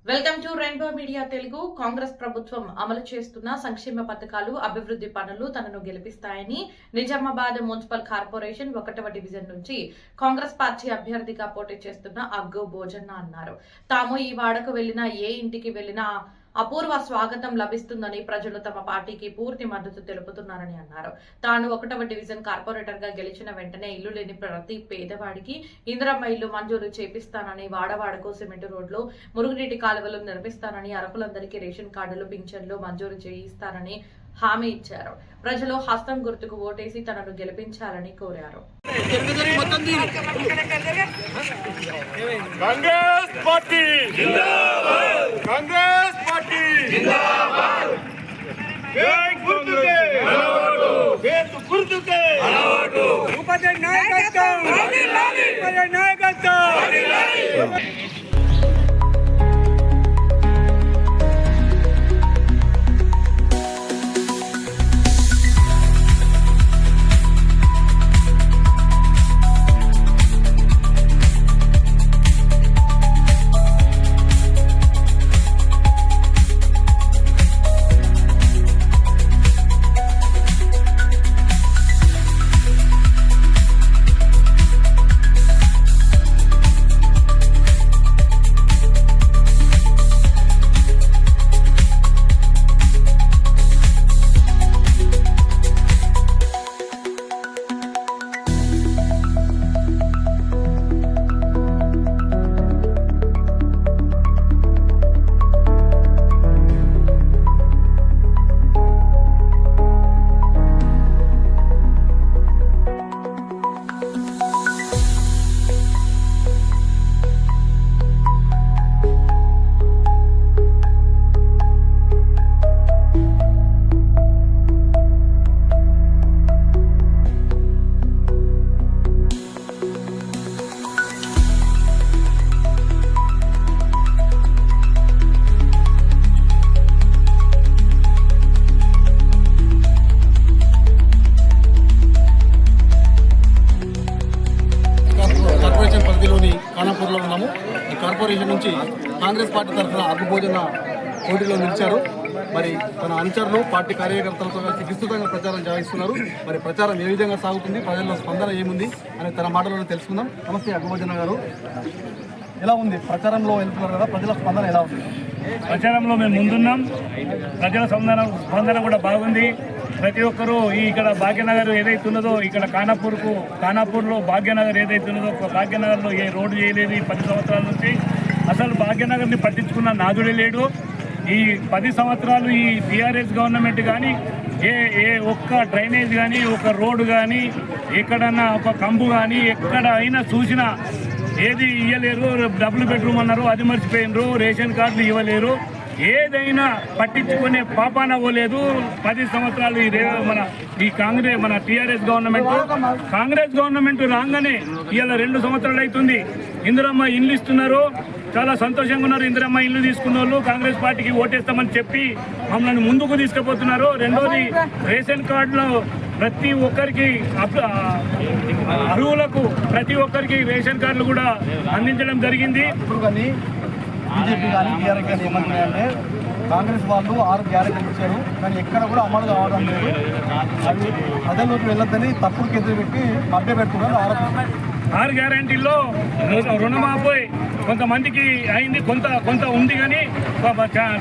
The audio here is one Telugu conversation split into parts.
Welcome to rainbow media Telugu. Congress ప్రభుత్వం అమలు చేస్తున్న సంక్షేమ పథకాలు, అభివృద్ధి పనులు తనను గెలిపిస్తాయని నిజామాబాద్ మున్సిపల్ కార్పొరేషన్ 1వ డివిజన్ నుంచి కాంగ్రెస్ పార్టీ అభ్యర్థిగా పోటీ చేస్తున్న అగ్గు భోజన్న అన్నారు. తాము ఈ వాడకు వెళ్లినా, ఏ ఇంటికి వెళ్లినా అపూర్వ స్వాగతం లభిస్తుందని, ప్రజలు తమ పార్టీకి పూర్తి మద్దతు తెలుపుతున్నారని అన్నారు. తాను 1వ డివిజన్ కార్పొరేటర్ గా గెలిచిన వెంటనే ఇల్లు లేని ప్రతి పేదవాడికి ఇందిరమ్మ ఇల్లు మంజూరు చేపిస్తానని, వాడవాడకు సిమెంట్ రోడ్లు, మురుగునీటి కాలువలు నిర్మిస్తానని, అర్హులందరికీ రేషన్ కార్డులు, పింఛన్లు మంజూరు చేయిస్తానని హామీ ఇచ్చారు. ప్రజలు హస్తం గుర్తుకు ఓటేసి తనను గెలిపించాలని కోరారు. కాంగ్రెస్ పార్టీ జిందాబాద్, కాంగ్రెస్ పార్టీ జిందాబాద్, వేట్ గుర్తుకే అలవాటు, వేట్ గుర్తుకే అలవాటు, ఉపాధ్యాయ నాయకత్వం వర్ధిల్లాలి, ఉపాధ్యాయ నాయకత్వం వర్ధిల్లాలి. ఖానాపూర్లో ఉన్నాము. ఈ కార్పొరేషన్ నుంచి కాంగ్రెస్ పార్టీ తరఫున అగ్గు భోజన పోటీలో నిలిచారు. మరి తన అనుచరులు, పార్టీ కార్యకర్తలతో కలిసి విస్తృతంగా ప్రచారం చేయిస్తున్నారు. మరి ప్రచారం ఏ విధంగా సాగుతుంది, ప్రజల్లో స్పందన ఏముంది అని తన మాటలలో తెలుసుకుందాం. నమస్తే అగ్గు భోజన గారు, ఎలా ఉంది? ప్రచారంలో వెళ్తున్నారు కదా, ప్రజల స్పందన ఎలా ఉంది? ప్రచారంలో మేము ముందున్నాం. ప్రజల స్పందన కూడా బాగుంది. ప్రతి ఒక్కరూ ఇక్కడ భాగ్యనగర్ ఏదైతే ఉన్నదో, ఇక్కడ ఖానాపూర్లో భాగ్యనగర్ ఏదైతే ఉన్నదో, భాగ్యనగర్లో ఏ రోడ్డు చేయలేదు ఈ 10 సంవత్సరాల నుంచి. అసలు భాగ్యనగర్ని పట్టించుకున్న నాదుడే లేడు. ఈ 10 సంవత్సరాలు ఈ టీఆర్ఎస్ గవర్నమెంట్ కానీ ఏ ఒక్క డ్రైనేజ్ కానీ, ఒక రోడ్డు కానీ, ఎక్కడన్నా ఒక కంబు కానీ ఎక్కడ అయినా చూసినా ఏది ఇవ్వలేరు. డబుల్ బెడ్రూమ్ అన్నారు, అది మర్చిపోయినరు. రేషన్ కార్డులు ఇవ్వలేరు. ఏదైనా పట్టించుకునే పాపాన పోలేదు. 10 సంవత్సరాలు ఈ టీఆర్ఎస్ గవర్నమెంట్ రాగానే ఇవాళ 2 సంవత్సరాలు అవుతుంది. ఇందిరమ్మ ఇల్లు ఇస్తున్నారు, చాలా సంతోషంగా ఉన్నారు. ఇందిరమ్మ ఇల్లు తీసుకున్న వాళ్ళు కాంగ్రెస్ పార్టీకి ఓటేస్తామని చెప్పి మమ్మల్ని ముందుకు తీసుకుపోతున్నారు. రెండోది, రేషన్ కార్డులో ప్రతి ఒక్కరికి అర్హులకు ప్రతి ఒక్కరికి రేషన్ కార్డులు కూడా అందించడం జరిగింది. బీజేపీ కానీ టీఆర్ఎస్ కానీ ఏమంటున్నాయంటే, కాంగ్రెస్ వాళ్ళు 6 గ్యారెంటీలు ఇచ్చారు, కానీ ఎక్కడ కూడా అమలు కావడం లేదు. అవి ప్రజల్లోకి వెళ్ళొద్దని తప్పుడు కేంద్రం పెట్టి మభ్య పెడుతున్నారు, ఆరోపిస్తున్నారు. 6 గ్యారెంటీల్లో రుణమాఫీ కొంతమందికి అయింది, కొంత ఉంది. కానీ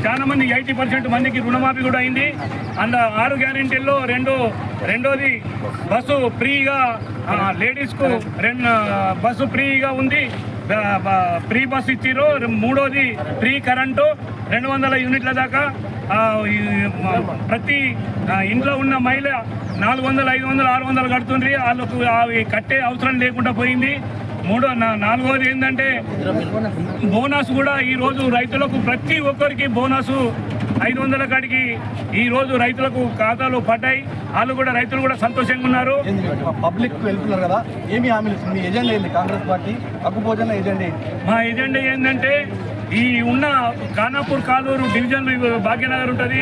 చాలా మంది 80% మందికి రుణమాఫీ కూడా అయింది. అండ్ 6 గ్యారెంటీల్లో రెండోది బస్సు ఫ్రీగా, లేడీస్కు బస్సు ఫ్రీగా ఉంది, ఫ్రీ బస్ ఇచ్చిర్రు. మూడోది ఫ్రీ కరెంటు 200 యూనిట్ల దాకా. ప్రతి ఇంట్లో ఉన్న మహిళ 400, 500, 600 కడుతుంది. వాళ్ళకు అవి కట్టే అవసరం లేకుండా పోయింది. నాలుగోది ఏంటంటే బోనస్ కూడా ఈరోజు రైతులకు ప్రతి ఒక్కరికి బోనసు 500 కాడికి ఈరోజు రైతులకు ఖాతాలో పడ్డాయి. రైతులు కూడా సంతోషంగా ఉన్నారు. పబ్లిక్ వెళ్తున్నారు కదా, ఏమి హామీలు ఇస్తుంది? ఎజెండా ఏంది కాంగ్రెస్ పార్టీ అగ్గు భోజన ఎజెండా? మా ఎజెండా ఏంటంటే, ఈ ఉన్న ఖానాపూర్, కాలూరు డివిజన్లు భాగ్యనగర్ ఉంటుంది,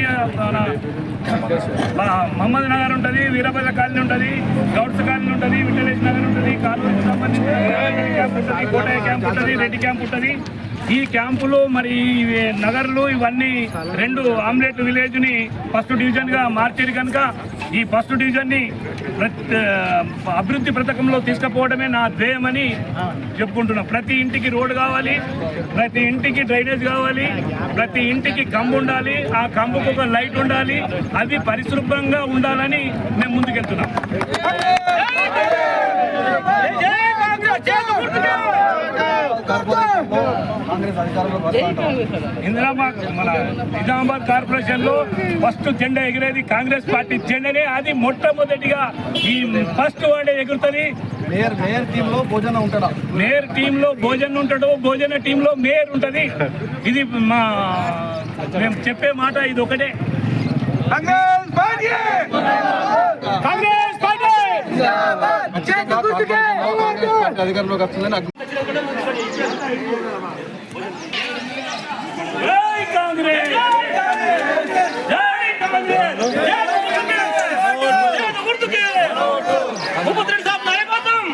మహమ్మద్ నగర్ ఉంటుంది, వీరభద్ర కాలనీ ఉంటుంది, గౌడ్స్ కాలనీ ఉంటుంది, విఠలేష్ నగర్ ఉంటుంది, కాలూరుకు సంబంధించిన క్యాంప్ ఉంటుంది, కోటయ్య క్యాంప్ ఉంటుంది, రెడ్డి క్యాంప్ ఉంటుంది. ఈ క్యాంపులు మరి ఈ నగర్లు ఇవన్నీ 2 ఆమ్లెట్ విలేజ్ని ఫస్ట్ డివిజన్గా మార్చేది కనుక ఈ ఫస్ట్ డివిజన్ని అభివృద్ధి పథకంలో తీసుకుపోవడమే నా ధ్యేయమని చెప్పుకుంటున్నాం. ప్రతి ఇంటికి రోడ్డు కావాలి, ప్రతి ఇంటికి డ్రైనేజ్ కావాలి, ప్రతి ఇంటికి కంబు ఉండాలి, ఆ కంబుకు ఒక లైట్ ఉండాలి, అది పరిశుభ్రంగా ఉండాలని మేము ముందుకెళ్తున్నాం. మన నిజామాబాద్ కార్పొరేషన్ లో ఫస్ట్ జెండా ఎగిరేది కాంగ్రెస్ పార్టీ జెండానే. అది మొట్టమొదటిగా ఈ ఫస్ట్ వాడే ఎగురుతుంది. మేయర్ టీమ్ లో భోజనం ఉంటాడా? మేయర్ టీమ్ లో భోజనం ఉంటాడు, భోజన టీమ్ లో మేయర్ ఉంటది. ఇది మేము చెప్పే మాట ఇది ఒకటే. కాంగ్రెస్ పార్టీ అధికారంలోకి వస్తుందని జై కాంగ్రెస్, జై కాంగ్రెస్, జై గుర్తుకే, ఉపద్రెడ్డి సాబ్ నాయకత్వం.